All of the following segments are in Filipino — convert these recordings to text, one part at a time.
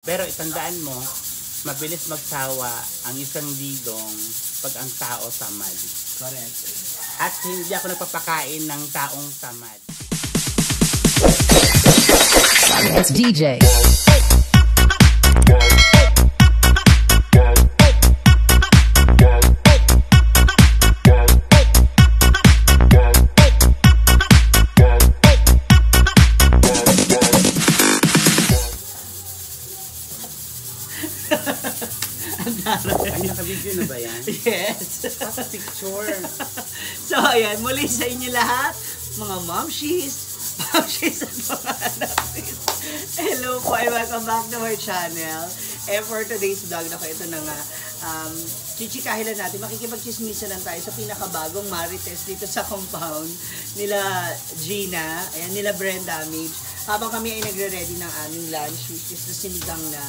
Pero itandaan mo, mabilis magsawa ang isang digong pag ang tao tamad. Correct. At hindi ako nagpapakain ng taong tamad. It's DJ. Ay, naka-video na ba yan? Yes. Picture. So, ayan, muli sa inyo lahat, mga momshies at mga anakis. Hello po, and welcome back to our channel. And for today's vlog, ito na nga, chichikahin lang natin, makikipagchismisa lang tayo sa pinakabagong marites dito sa compound nila Gina, ayan, nila Brenda Midge, habang kami ay nagre-ready ng aming lunch, which is the sinigang na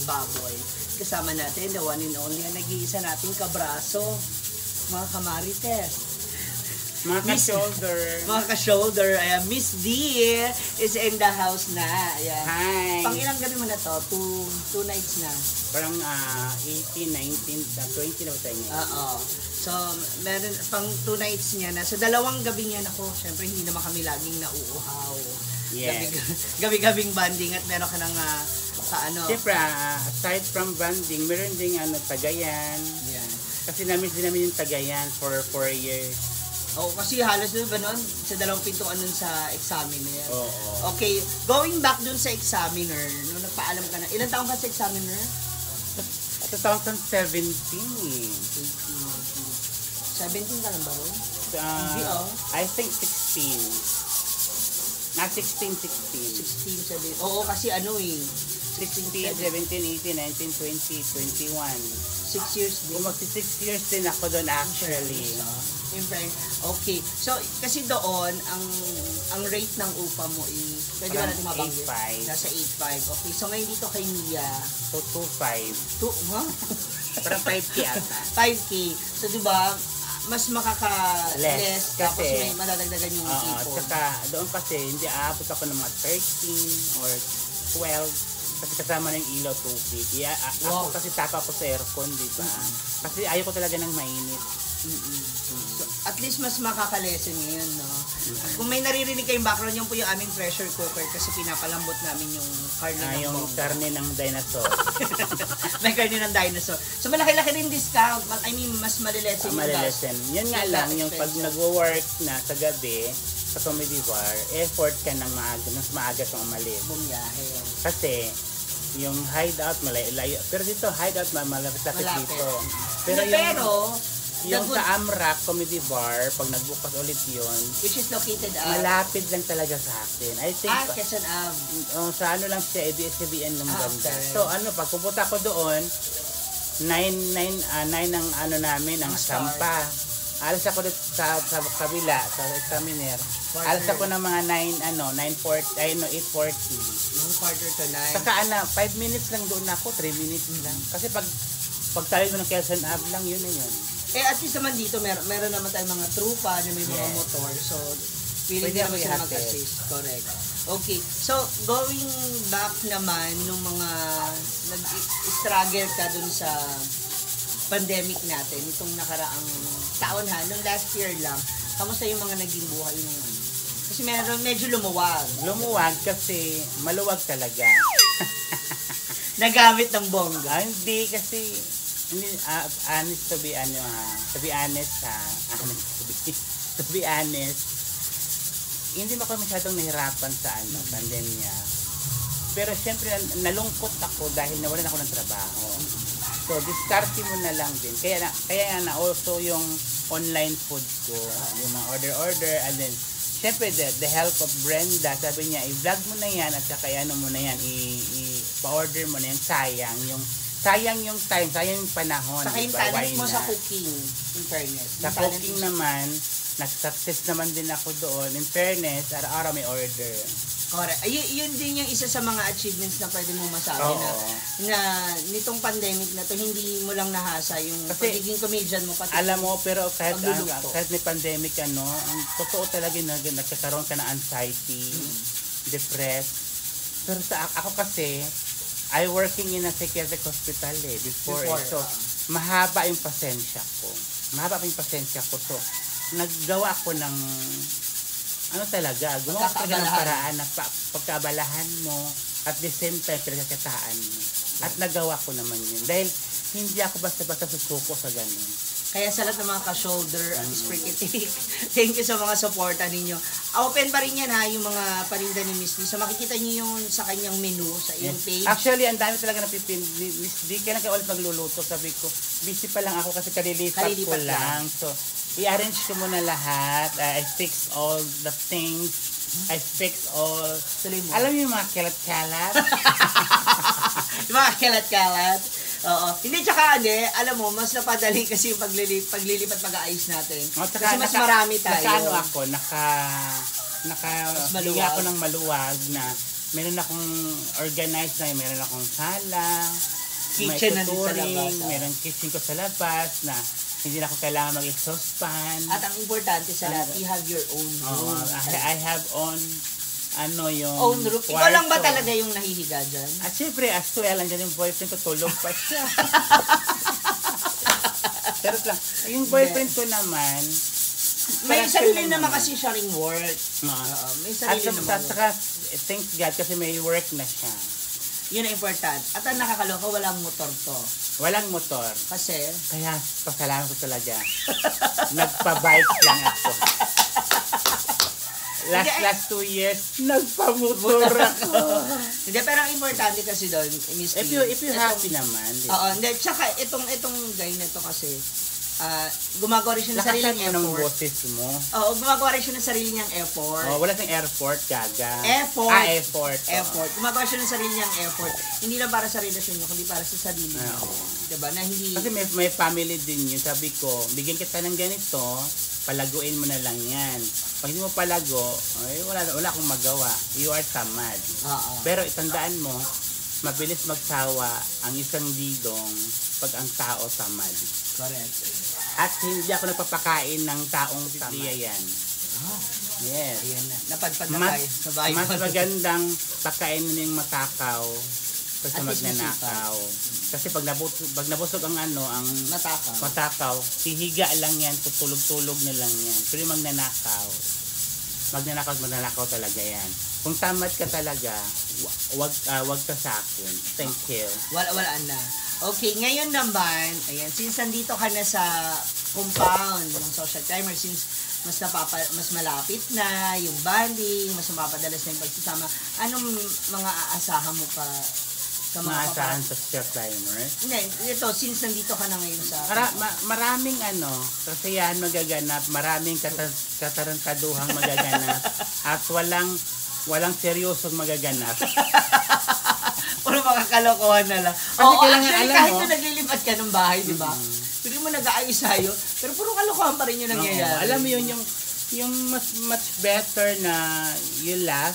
baboy. Kasama natin, the one and only, ang nag-iisa nating kabraso, mga kamarites. Mga ka-shoulder. Mga ka-shoulder. Ayan, Miss D is in the house na. Ayan. Hi. Pang ilang gabi mo na to? Two nights na. Parang 18, 19, 20 na ba tayo ngayon? Oo. So, meron, pang 2 nights niya na. So, dalawang gabi niya, ako, syempre hindi naman kami laging nauuhaw. Yes. Gabi-gabing banding at meron ka ng Siyempre, aside from banding, meron ding Tagayan. Yan. Kasi namin din namin yung Tagayan for 4 years. Oo, kasi halos doon ba nun? Sa dalawang pintuan nun sa examiner. Oo. Okay, going back dun sa examiner, nung nagpaalam ka na, ilang taong ka sa examiner? 2017 eh. 17 ka lang ba ron? Hindi, I think 16. 16. 16, 17. Oo, kasi 16, 17, 18, 19, 20, 21. 6 years din. Magsi 6 years din ako doon actually. Okay. So, kasi doon, ang rate ng upa mo is, pwede ba natin mabanggit? 8.5. Nasa 8.5. Okay. So, ngayon dito kay Mia. So, 2.5. Huh? Parang 5K ata. 5K. So, di ba, mas makaka-less. Tapos Kasi, may madadagdagan yung tipo. Tsaka, doon kasi, hindi aabot ako ng mga 13 or 12. Kasi kasama ng ilaw, tubig. Ako kasi tapa ko sa aircon, di ba? Kasi ayaw ko talaga ng mainit. So, at least mas makaka-lesson ngayon, no? Kung may naririnig kayong background, yun po yung aming pressure cooker kasi pinapalambot namin yung karne ng yung bongga. karne ng dinosaur. May karne ng dinosaur. So, malaki-laki rin discount. I mean, mas malilesen yung gas. Malilesen. Yan nga lang, yung pag nag-work na sa gabi, sa comedy bar, effort ka ng maaga, mas maaga kang umalis. Bumiyahe. Kasi, yung hideout, malayo. Pero dito, hideout, malapit-lapit dito. Pero yung sa Amrak Comedy Bar, pag nagbukas ulit yun, which is located malapit lang talaga sa akin. I think, Quezon Ave. sa ano lang siya, ABS-CBN ng ganda. Okay. So, pag pupunta ko doon, 9 ang namin, ang sampa. Alas ako dito sa kabila, sa examiner. Alas ako ng mga 8:40. Yung quarter to 9. Saka 5 minutes lang doon ako, 3 minutes lang. Kasi pag tayo mo ng Quezon Ave lang, yun na yun. At least naman dito, meron naman tayong mga trupa na may mga motor. So, pwede naman sila mag-assist. Correct. Okay. So, going back naman nung mga nag-struggle ka dun sa pandemic natin, itong nakaraang taon nung last year lang, kamusta yung mga naging buhay nung Kasi medyo lumuwag. Lumuwag kasi maluwag talaga. Nagamit ng bongga. Hindi kasi honest to be honest, hindi ako masyadong nahirapan sa pandemya. Pero syempre nalungkot ako dahil nawalan ako ng trabaho. So diskarte mo na lang din. Kaya nga also yung online food ko, yung mga order and then syempre the help of Brenda, sabi niya i-vlog mo na yan at saka mo na yan i-order mo na yan, sayang yung time, sayang yung panahon. Saka yung talent mo sa cooking, in fairness. Sa cooking naman, nag-success naman din ako doon. In fairness, araw-araw may order. Correct. Yun din yung isa sa mga achievements na pwede mo masabi na nitong pandemic na to, hindi mo lang nahasa yung pagiging comedian mo. Pati alam mo, pero kahit may pandemic, ang totoo talaga nagkakaroon ka ng anxiety, depressed. Pero ako kasi, I working in a psychiatric hospital before. So, mahaba yung pasensya ko. So, naggawa ako ng gumawa ko talaga ng paraan na pagkaabalahan mo at the same time pinagkakitaan mo. At nagawa ko naman yun. Dahil hindi ako basta-basta susuko sa ganun. Kaya sa lahat ng mga ka-shoulder at sprikitik, thank you sa mga suporta ninyo. Open pa rin yan ha, yung mga parinda ni Miss D. So makikita niyo yung sa kanyang menu, sa iyong page. Actually, ang dami talaga napipin. Miss D, kailan kayo ulit magluluto? Sabi ko, busy pa lang ako kasi kalilipat ko lang. So, i-arrange ko muna lahat. I fix all the things. I fix all. Alam niyo yung mga kalat-kalat? Yung mga kalat-kalat. Oo. Hindi, tsaka alam mo, mas napadali kasi yung paglilipat pag-aayos natin. Kasi mas marami tayo. Hingi ako ng maluwag na meron akong organized na, meron akong sala, kitchen may sa tutoring, labas. meron kitchen ko sa labas na hindi na ako kailangan mag-exhaust fan. At ang importante sa lahat, you have your own room. I have yung own room. Ikaw lang ba talaga yung nahihiga dyan? At syempre, as well, andyan yung boyfriend ko, tulog pa siya. Pero lang, yung boyfriend ko naman, may sarili naman kasi siya ring work. May sarili naman. At saka, thank God, kasi may work na siya. Yun ang important. At ang nakakaloka, walang motor to. Walang motor. Kasi? Kaya, pasalamat ko talaga. Nagpa-bike lang ako. Last 2 years, nagpamotor ako. Hindi, pero ang importante kasi doon, Miss T. If you happy naman. Oo, hindi. Tsaka itong guy na to kasi, gumagawa rin siya ng sariling effort. Lakasan mo ng boses mo. Oo, gumagawa rin siya ng sarili niyang effort. Wala siyang airport, gaga. Effort. Effort. Gumagawa siya ng sarili niyang effort. Hindi lang para sa relasyon niyo, kundi para sa sarili niyo. Diba? Na hindi... Kasi may family din yun. Sabi ko, bigyan kita ng ganito, palaguin mo na lang yan. Pag hindi mo palago, wala akong magawa. You are tamad. Pero itandaan mo, mabilis magsawa ang isang didong pag ang tao tamad. Correct. At hindi ako nagpapakain ng taong tamad. Yan. Yes. Ayan na. Napadpad na tayo sa bahay. Mas magandang pakain mo yung matakaw kaysa At least magnanakaw. Kasi pag nabusog ang ang matakaw, hihiga lang yan, tutulog-tulog na lang yan. Pero yung magnanakaw talaga yan. Kung tamad ka talaga, wag ka sa akin. Thank you. Wala na. Okay, ngayon naman, ayan, since nandito ka na sa compound ng social timer, since mas malapit na yung bonding, mas mapapadalas na yung pagsasama, anong mga aasahan mo pa sa mga maasahan sa social timer? Hindi, ito, since nandito ka na ngayon sa... Maraming kasiyahan magaganap, maraming katarantaduhang magaganap, at walang seryosong magaganap. Puro mga kalokohan na lang. Actually, kahit na naglilipat ka ng bahay, di ba? Hindi mo nag-aayos sa'yo, pero puro kalokohan pa rin yung nangyayari. Alam mo yun, yung much better na you laugh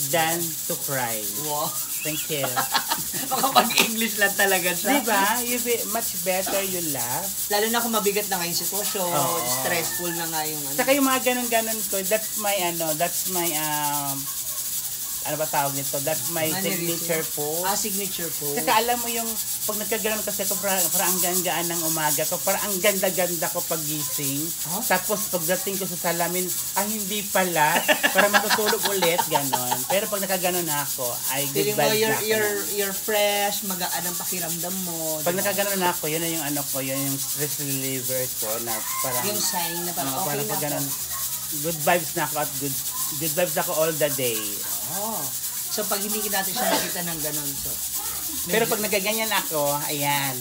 than to cry. Wow. Thank you. Makapag-English lang talaga siya. Diba? Much better you laugh. Lalo na kung mabigat na ngayong sitwasyon, stressful na nga yung Saka yung mga ganun-ganun ko, that's my ano ba tawag nito? That's my signature po. Signature po. Saka alam mo yung, pag nagkaganon kasi ako, para ang gaan ng umaga ko, para ang ganda-ganda ko pagising. Tapos pagdating ko sa salamin, hindi pala, para matutulog ulit, ganon. Pero pag nakaganon na ako, good vibes na ako. You're fresh, magaan ang pakiramdam mo. Pag nakaganon na ako, yun na yung yun yung stress reliever ko, na parang, yung sign na parang okay na ganun, good vibes na ako at good vibes ako all the day. So pag hindi natin siya nakita ng ganun, so. Pero pag nagaganyan ako, ayan.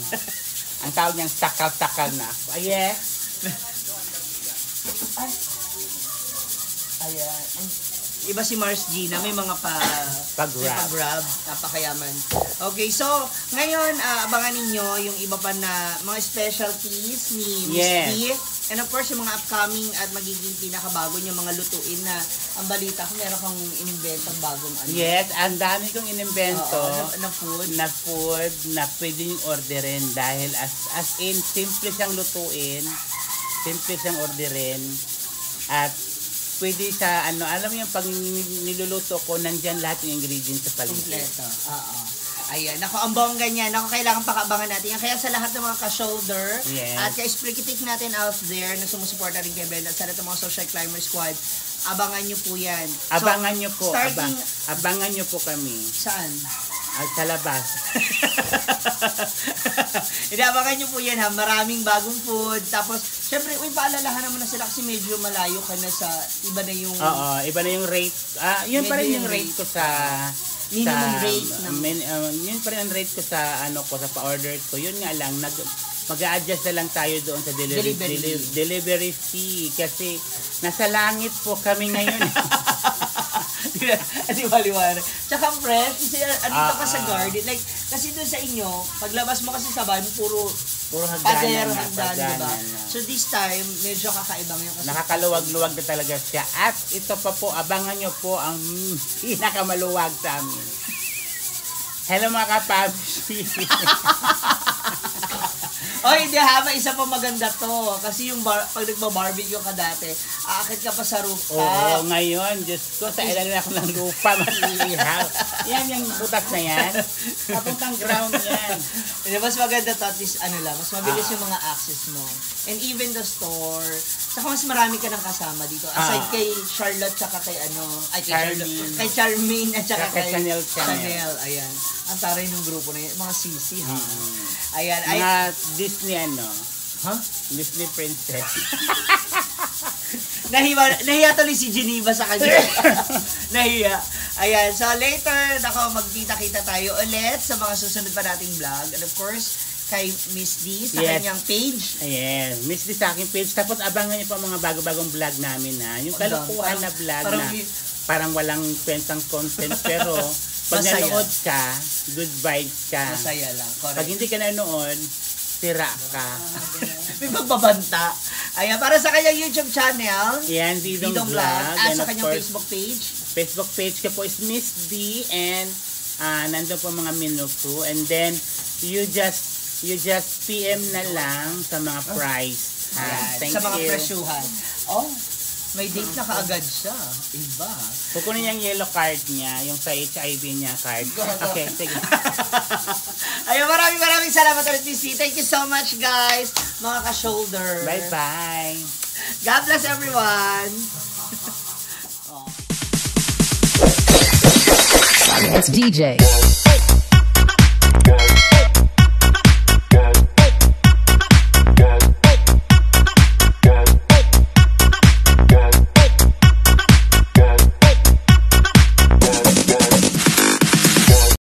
Ang tawag niyang takal-takal na ako. Ayan. Ayan. Iba si Mars Gina, may mga pag-grab, napakayaman. Okay, so ngayon abangan ninyo yung iba pa na mga specialties ni Miss D. And of course, yung mga upcoming at magiging pinakabago yung mga lutuin na ang balita ko meron kang inimbentong bagong Yes, ang dami kong inimbento na food na pwedeng orderin dahil as in simple siyang lutuin, simple siyang orderin at pwede sa alam mo yung pag niluluto ko, nandyan lahat ng ingredients sa paligid. Kompleto. Ayan, ako, ang bongga niya. Ako, kailangan pakabangan natin yan. Kaya sa lahat ng mga ka-shoulder, Yes. at ka-sprikitik natin out there na sumusuporta rin kay Brenda, sa lahat ng mga Social Climber Squad, abangan nyo po yan. So, Abangan nyo po. starting, Abangan nyo po kami. saan? At sa labas. Inabangan nyo po yan ha, maraming bagong food. Tapos, syempre, paalalahan naman na sila kasi medyo malayo ka na sa iba na yung Oo, iba na yung rate. Yun pa rin Medyo yung yung rate ko sa minimum rate ng yun pa rin ang rate ko sa sa pa-order ko. Yun nga lang mag-a-adjust na lang tayo doon sa delivery fee kasi nasa langit po kami ngayon. Di ba, liwanag? Tsaka, friend, kasi andito ka sa garden. Like, kasi doon sa inyo, paglabas mo kasi sa van, puro pader, hagdan, di ba? So, this time, medyo kakaiba ngayon. Kasi Nakakaluwag-luwag na talaga siya. At ito pa po, abangan nyo po ang pinakamaluwag sa amin. Hello mga kapabshi. Oy, hindi ha, may isa pa maganda to. Kasi yung pag nagba-barbecue ka dati, aakit ka pa sa rooftop. Oo, ngayon, Diyos ko, sa ilalim ako ng lupa, mag-iihaw. Yan, yung butas na yan. Papuntang ground yan. Hindi, mas maganda to, at least, mas mabilis yung mga access mo. And even the store, saka mas marami ka ng kasama dito. Aside kay Charlotte, tsaka kay kay Charmaine, at tsaka kay Chanel. Ayan. Ang taray ng grupo na yan. Mga sisi, ha? Ayan. Mga Disney Disney princess. Nahiya tuloy si Geneva sa kanya. Nahiya. Ayan. So, later, magkita-kita tayo ulit sa mga susunod pa nating vlog. And of course, kay Miss D sa kanyang page. Ayan. Miss D sa aking page. Tapos abangan niyo pa mga bago-bagong vlog namin ha. Yung kalukuhan na vlog na parang walang kwentang content pero pag nanood ka, good vibes ka. Masaya lang. Correct. Pag hindi ka nanood, tira ka. May magbabanta. Ayan, para sa kanyang YouTube channel, Yan, Didong Vlog. At And sa of kanyang course, Facebook page. Facebook page ko po is Miss D and nandun po mga menu ko. And then, you just PM na lang sa mga price. Thank sa mga you. presyuhan. Oh, may date na kaagad siya. Iba. Kukunin niya yung yellow card niya, yung sa HIV niya card. Okay, sige. Ayun, maraming salamat ulit, Miss D. Thank you so much, guys. Mga ka-shoulder. Bye-bye. God bless everyone. It's DJ.